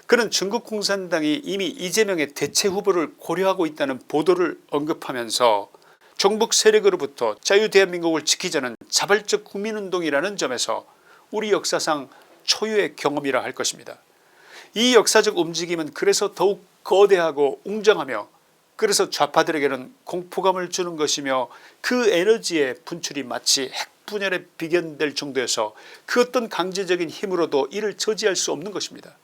그는 중국 공산당이 이미 이재명의 대체 후보를 고려하고 있다는 보도를 언급하면서 종북 세력으로부터 자유대한민국을 지키자는 자발적 국민운동이라는 점에서 우리 역사상 초유의 경험이라 할 것입니다. 이 역사적 움직임은 그래서 더욱 거대하고 웅장하며 그래서 좌파들에게는 공포감을 주는 것이며 그 에너지의 분출이 마치 핵분열에 비견될 정도여서 그 어떤 강제적인 힘으로도 이를 저지할 수 없는 것입니다.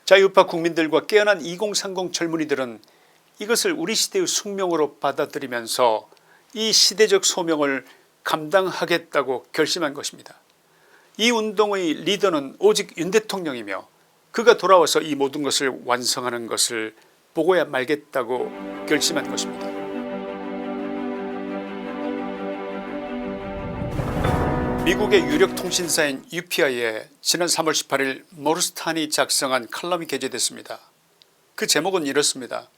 자유파 국민들과 깨어난 2030 젊은이들은 이것을 우리 시대의 숙명으로 받아들이면서 이 시대적 소명을 감당하겠다고 결심한 것입니다. 이 운동의 리더는 오직 윤 대통령이며 그가 돌아와서 이 모든 것을 완성하는 것을 보고야 말겠다고 결심한 것입니다. 미국의 유력 통신사인 UPI에 지난 3월 18일 모르스탄이 작성한 칼럼이 게재됐습니다. 그 제목은 이렇습니다.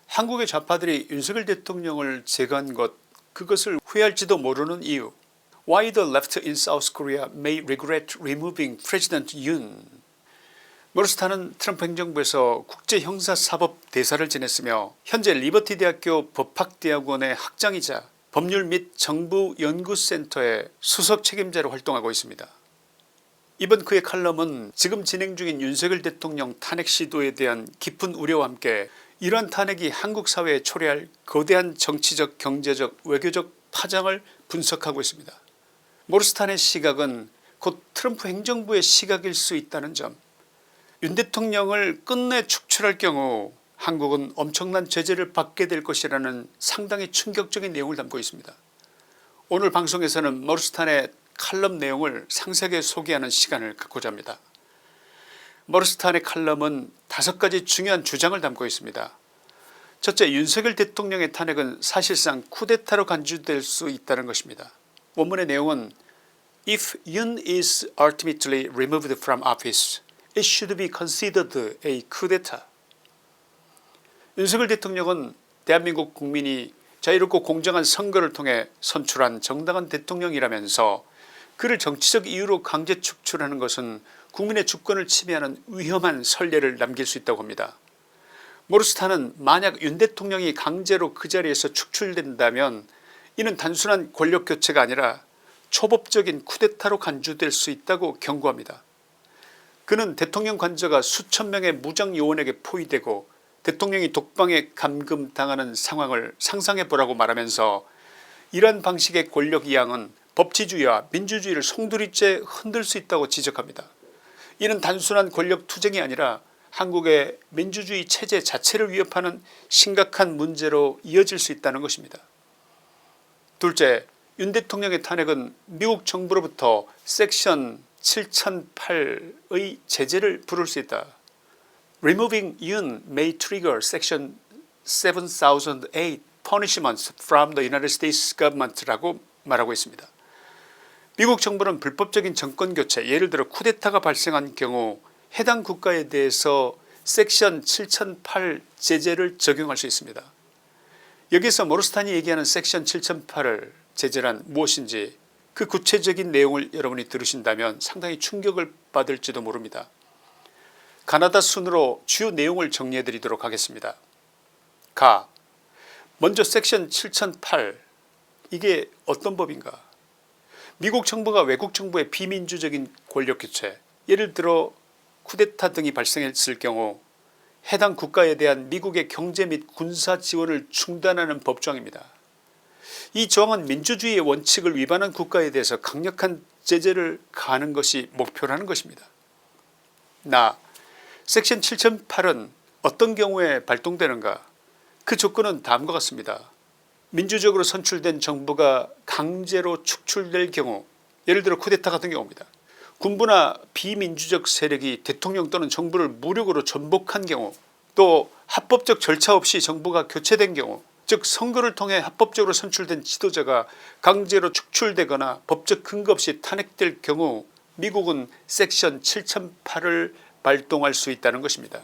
한국의 좌파들이 윤석열 대통령을 제거한 것 그것을 후회할지도 모르는 이유 Why the left in South Korea may regret removing President Yoon. 모르스탄은 트럼프 행정부에서 국제형사사법 대사를 지냈으며 현재 리버티 대학교 법학대학원의 학장이자 법률 및 정부연구센터의 수석 책임자로 활동하고 있습니다. 이번 그의 칼럼은 지금 진행 중인 윤석열 대통령 탄핵 시도에 대한 깊은 우려와 함께 이러한 탄핵이 한국 사회에 초래할 거대한 정치적 경제적 외교적 파장을 분석하고 있습니다. 모르스탄의 시각은 곧 트럼프 행정부의 시각일 수 있다는 점, 윤 대통령을 끝내 축출할 경우 한국은 엄청난 제재를 받게 될 것이라는 상당히 충격적인 내용을 담고 있습니다. 오늘 방송에서는 모르스탄의 칼럼 내용을 상세하게 소개하는 시간을 갖고자 합니다. 모르스탄의 칼럼은 5가지 중요한 주장을 담고 있습니다. 첫째, 윤석열 대통령의 탄핵은 사실상 쿠데타로 간주될 수 있다는 것입니다. 원문의 내용은 If Yoon is ultimately removed from office, it should be considered a coup d'etat. 윤석열 대통령은 대한민국 국민이 자유롭고 공정한 선거를 통해 선출한 정당한 대통령이라면서 그를 정치적 이유로 강제 축출하는 것은 국민의 주권을 침해하는 위험한 선례를 남길 수 있다고 합니다. 모르스탄은 만약 윤 대통령이 강제로 그 자리에서 축출된다면 이는 단순한 권력교체가 아니라 초법적인 쿠데타로 간주될 수 있다고 경고합니다. 그는 대통령 관저가 수천 명의 무장 요원에게 포위되고 대통령이 독방에 감금당하는 상황을 상상해보라고 말하면서 이러한 방식의 권력 이양은 법치주의와 민주주의를 송두리째 흔들 수 있다고 지적합니다. 이는 단순한 권력 투쟁이 아니라 한국의 민주주의 체제 자체를 위협하는 심각한 문제로 이어질 수 있다는 것입니다. 둘째, 윤 대통령의 탄핵은 미국 정부로부터 섹션 7008의 제재를 부를 수 있다. Removing Yoon may trigger section 7008 punishments from the United States government라고 말하고 있습니다. 미국 정부는 불법적인 정권교체 예를 들어 쿠데타가 발생한 경우 해당 국가에 대해서 섹션 7008 제재를 적용할 수 있습니다. 여기서 모르스탄이 얘기하는 섹션 7008 제재란 무엇인지 그 구체적인 내용을 여러분이 들으신다면 상당히 충격을 받을지도 모릅니다. 가나다 순으로 주요 내용을 정리해 드리도록 하겠습니다. 먼저 섹션 7008 이게 어떤 법인가. 미국 정부가 외국 정부의 비민주적인 권력교체 예를 들어 쿠데타 등이 발생했을 경우 해당 국가에 대한 미국의 경제 및 군사 지원을 중단하는 법조항입니다. 이 조항은 민주주의의 원칙을 위반한 국가에 대해서 강력한 제재를 가하는 것이 목표라는 것입니다. 섹션 7008은 어떤 경우에 발동되는가. 그 조건은 다음과 같습니다. 민주적으로 선출된 정부가 강제로 축출될 경우 예를 들어 쿠데타 같은 경우입니다. 군부나 비민주적 세력이 대통령 또는 정부를 무력으로 전복한 경우 또 합법적 절차 없이 정부가 교체된 경우 즉 선거를 통해 합법적으로 선출된 지도자가 강제로 축출되거나 법적 근거 없이 탄핵될 경우 미국은 섹션 7008을 발동할 수 있다는 것입니다.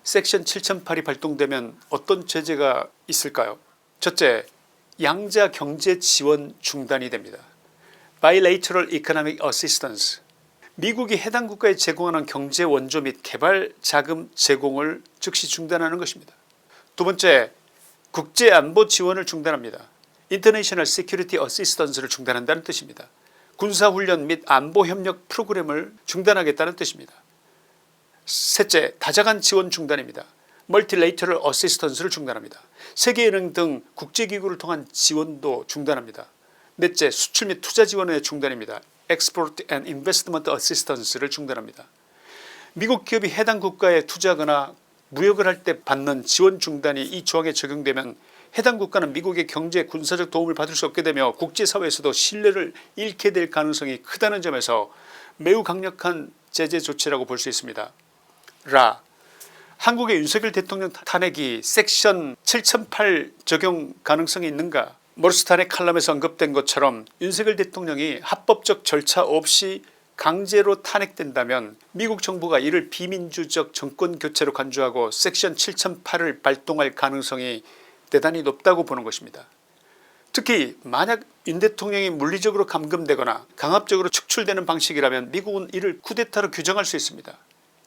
섹션 7008이 발동되면 어떤 제재가 있을까요? 첫째, 양자 경제 지원 중단이 됩니다. Bilateral Economic Assistance. 미국이 해당 국가에 제공하는 경제 원조 및 개발 자금 제공을 즉시 중단하는 것입니다. 두 번째, 국제안보 지원을 중단합니다. International Security Assistance를 중단한다는 뜻입니다. 군사훈련 및 안보협력 프로그램을 중단하겠다는 뜻입니다. 셋째, 다자간 지원 중단입니다. Multilateral Assistance를 중단합니다. 세계은행 등 국제기구를 통한 지원도 중단합니다. 넷째, 수출 및 투자 지원의 중단입니다. Export and Investment Assistance를 중단합니다. 미국 기업이 해당 국가에 투자하거나 무역을 할 때 받는 지원 중단이 이 조항에 적용되면 해당 국가는 미국의 경제 군사적 도움을 받을 수 없게 되며 국제사회에서도 신뢰를 잃게 될 가능성이 크다는 점에서 매우 강력한 제재 조치라고 볼 수 있습니다. 한국의 윤석열 대통령 탄핵이 섹션 7008 적용 가능성이 있는가? 모르스탄의 칼럼에서 언급된 것처럼 윤석열 대통령이 합법적 절차 없이 강제로 탄핵된다면 미국 정부가 이를 비민주적 정권교체로 간주하고 섹션 7008을 발동할 가능성이 대단히 높다고 보는 것입니다. 특히 만약 윤 대통령이 물리적으로 감금되거나 강압적으로 축출되는 방식이라면 미국은 이를 쿠데타로 규정할 수 있습니다.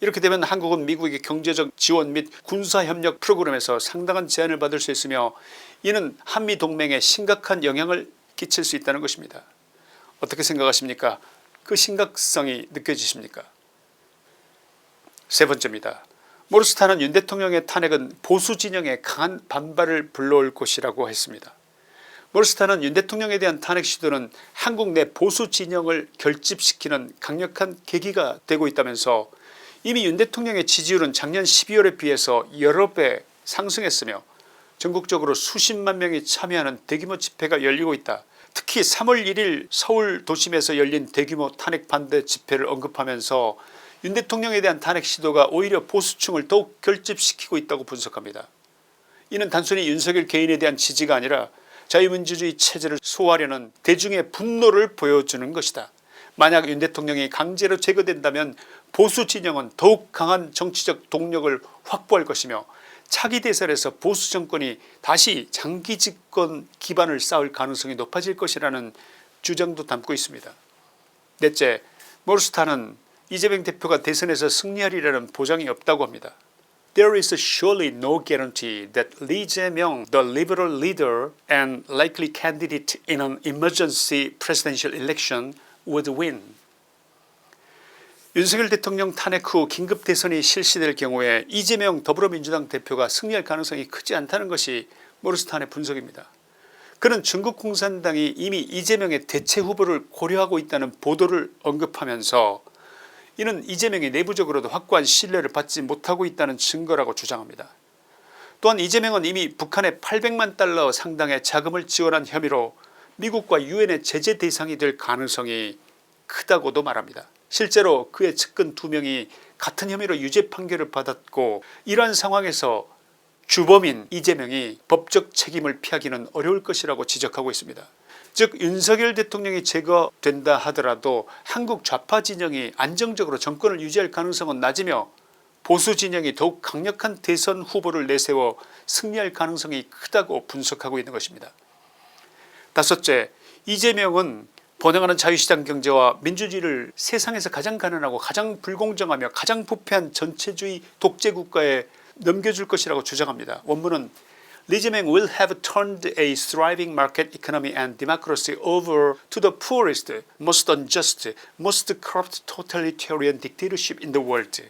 이렇게 되면 한국은 미국의 경제적 지원 및 군사협력 프로그램에서 상당한 제한을 받을 수 있으며 이는 한미동맹에 심각한 영향을 끼칠 수 있다는 것입니다. 어떻게 생각하십니까? 그 심각성이 느껴지십니까? 세 번째입니다. 모르스탄은 윤 대통령의 탄핵은 보수 진영의 강한 반발을 불러올 것이라고 했습니다. 모르스탄은 윤 대통령에 대한 탄핵 시도는 한국 내 보수 진영을 결집시키는 강력한 계기가 되고 있다면서 이미 윤 대통령의 지지율은 작년 12월에 비해서 여러 배 상승했으며 전국적으로 수십만 명이 참여하는 대규모 집회가 열리고 있다. 특히 3월 1일 서울 도심에서 열린 대규모 탄핵 반대 집회를 언급하면서 윤 대통령에 대한 탄핵 시도가 오히려 보수층을 더욱 결집시키고 있다고 분석합니다. 이는 단순히 윤석열 개인에 대한 지지가 아니라 자유민주주의 체제를 소화하려는 대중의 분노를 보여주는 것이다. 만약 윤 대통령이 강제로 제거된다면 보수 진영은 더욱 강한 정치적 동력을 확보할 것이며 차기 대선에서 보수 정권이 다시 장기 집권 기반을 쌓을 가능성이 높아질 것이라는 주장도 담고 있습니다. 넷째, 모르스탄은 이재명 대표가 대선에서 승리하리라는 보장이 없다고 합니다. There is surely no guarantee that Lee Jae-myung, the liberal leader and likely candidate in an emergency presidential election, would win. 윤석열 대통령 탄핵 후 긴급 대선이 실시될 경우에 이재명 더불어민주당 대표가 승리할 가능성이 크지 않다는 것이 모르스탄의 분석입니다. 그는 중국 공산당이 이미 이재명의 대체 후보를 고려하고 있다는 보도를 언급하면서 이는 이재명이 내부적으로도 확고한 신뢰를 받지 못하고 있다는 증거라고 주장합니다. 또한 이재명은 이미 북한에 800만 달러 상당의 자금을 지원한 혐의로 미국과 유엔의 제재 대상이 될 가능성이 크다고도 말합니다. 실제로 그의 측근 2명이 같은 혐의로 유죄 판결을 받았고 이러한 상황에서 주범인 이재명이 법적 책임을 피하기는 어려울 것이라고 지적하고 있습니다. 즉 윤석열 대통령이 제거된다 하더라도 한국 좌파 진영이 안정적으로 정권을 유지할 가능성은 낮으며 보수 진영이 더욱 강력한 대선 후보를 내세워 승리할 가능성이 크다고 분석하고 있는 것입니다. 다섯째, 이재명은 번영하는 자유시장 경제와 민주주의를 세상에서 가장 가난하고 가장 불공정하며 가장 부패한 전체주의 독재국가에 넘겨줄 것이라고 주장합니다. 원문은 Lee Jae-myung will have turned a thriving market economy and democracy over to the poorest, most unjust, most corrupt totalitarian dictatorship in the world.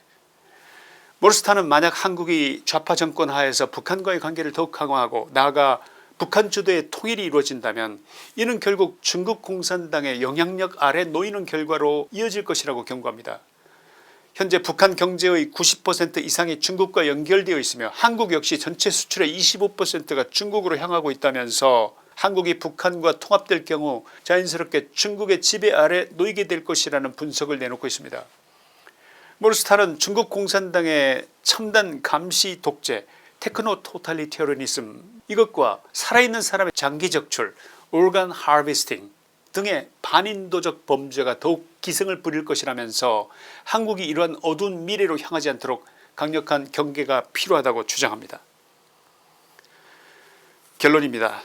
모르스탄은 만약 한국이 좌파 정권 하에서 북한과의 관계를 더욱 강화하고 나아가 북한 주도의 통일이 이루어진다면 이는 결국 중국 공산당의 영향력 아래 놓이는 결과로 이어질 것이라고 경고합니다. 현재 북한 경제의 90% 이상이 중국과 연결되어 있으며 한국 역시 전체 수출의 25%가 중국으로 향하고 있다면서 한국이 북한과 통합될 경우 자연스럽게 중국의 지배 아래 놓이게 될 것이라는 분석을 내놓고 있습니다. 모르스탄은 중국 공산당의 첨단 감시 독재 테크노 토탈리테리니즘 이것과 살아있는 사람의 장기 적출 organ harvesting 등의 반인도적 범죄가 더욱 기승을 부릴 것이라면서 한국이 이러한 어두운 미래로 향하지 않도록 강력한 경계가 필요하다고 주장합니다. 결론입니다.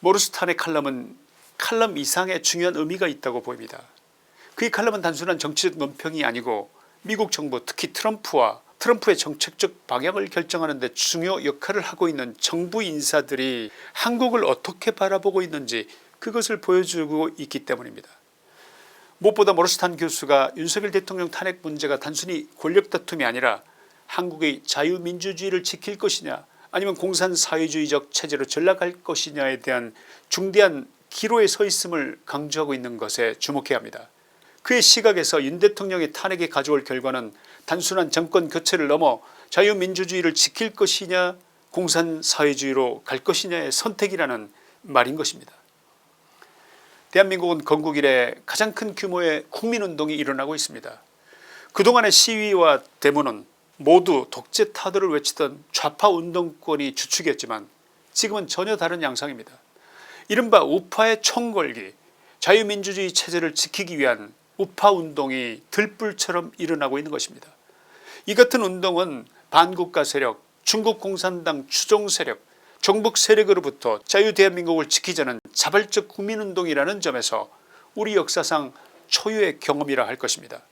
모르스탄의 칼럼은 칼럼 이상의 중요한 의미가 있다고 보입니다. 그의 칼럼은 단순한 정치적 논평이 아니고 미국 정부 특히 트럼프의 정책적 방향을 결정하는 데 중요 역할을 하고 있는 정부 인사들이 한국을 어떻게 바라보고 있는지 그것을 보여주고 있기 때문입니다. 무엇보다 모르스탄 교수가 윤석열 대통령 탄핵 문제가 단순히 권력 다툼이 아니라 한국의 자유민주주의를 지킬 것이냐 아니면 공산사회주의적 체제로 전락할 것이냐에 대한 중대한 기로에 서 있음을 강조하고 있는 것에 주목해야 합니다. 그의 시각에서 윤 대통령의 탄핵이 가져올 결과는 단순한 정권 교체를 넘어 자유민주주의를 지킬 것이냐 공산사회주의로 갈 것이냐의 선택이라는 말인 것입니다. 대한민국은 건국 이래 가장 큰 규모의 국민운동이 일어나고 있습니다. 그동안의 시위와 데모는 모두 독재 타도를 외치던 좌파 운동권이 주축이었지만 지금은 전혀 다른 양상입니다. 이른바 우파의 총궐기 자유민주주의 체제를 지키기 위한 우파운동이 들불처럼 일어나고 있는 것입니다. 이 같은 운동은 반국가 세력 중국 공산당 추종 세력 종북 세력으로부터 자유대한민국을 지키자는 자발적 국민운동이라는 점에서 우리 역사상 초유의 경험이라 할 것입니다.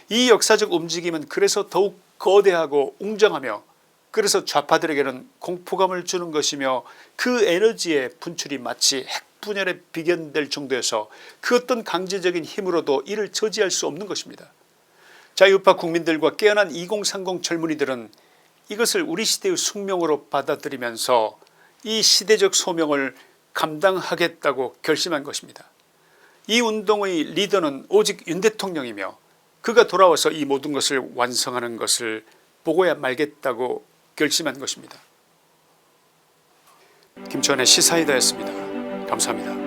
이 역사적 움직임은 그래서 더욱 거대하고 웅장하며 그래서 좌파들에게는 공포감을 주는 것이며 그 에너지의 분출이 마치 핵분열에 비견될 정도여서 그 어떤 강제적인 힘으로도 이를 저지할 수 없는 것입니다. 자유우파 국민들과 깨어난 2030 젊은이들은 이것을 우리 시대의 숙명으로 받아들이면서 이 시대적 소명을 감당하겠다고 결심한 것입니다. 이 운동의 리더는 오직 윤 대통령이며 그가 돌아와서 이 모든 것을 완성하는 것을 보고야 말겠다고 결심한 것입니다. 김천의 시사이다였습니다. 감사합니다.